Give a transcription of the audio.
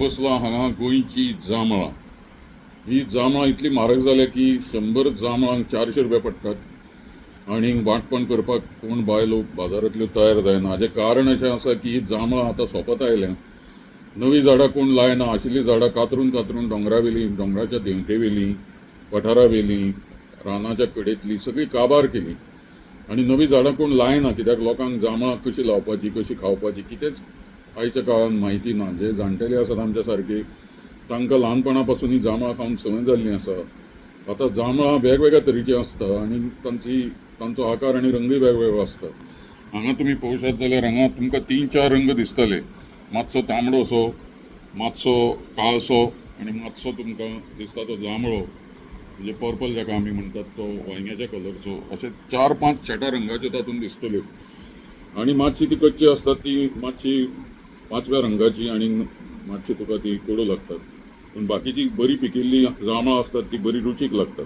बसला हांगा गोंयची जांबळां. ही जांबळां इतली म्हारग जाल्या की 100 जांबळांक 400 रुपया पडटात आनी वांटपण करपाक कोण बायलो बाजारांतल्यो तयार जायना. हाजें कारण अशें आसा की ही जांबळां आतां सोंपत आयल्या. नवीं झाडां कोण लायना. आशिल्लीं झाडां कातरून कातरून दोंगरावेलीं, दोंगराच्या देंवतेवेलीं, पठारावेलीं, रानाच्या कडेंतलीं सगळीं काबार केली आनी नवीं झाडां कोण लायना. कित्याक लोकांक जांबळां कशीं लावपाचीं, कशीं खावपाचीं कितेंच आयच्या काळान म्हायती ना. जे जाणटेले आसात आमच्या सारके तांकां ल्हानपणा पासून ही जांबळां खावन संवय जाल्ली आसा. आतां जांबळां वेगवेगळ्या तरेचीं आसता आनी तांचो आकार आनी रंगूय वेगवेगळो आसता. हांगा तुमी पळोवशात जाल्यार हांगा तुमकां 3-4 रंग दिसतले. मातसो तांबडोसो, मातसो काळसो आनी मातसो तुमकां दिसता तो जांबळो, म्हणजे पर्पल जाका आमी म्हणटात तो वांयग्याच्या कलरचो. अशे 4-5 छटा रंगाच्यो तातूंत दिसतल्यो आनी मातशी ती कच्ची आसतात ती मातशी 5व्या रंगाची आनी मातशी तुका ती कडू लागतात. पूण बाकीची बरी पिकिल्ली जांबळां आसतात ती बरी रुचीक लागतात.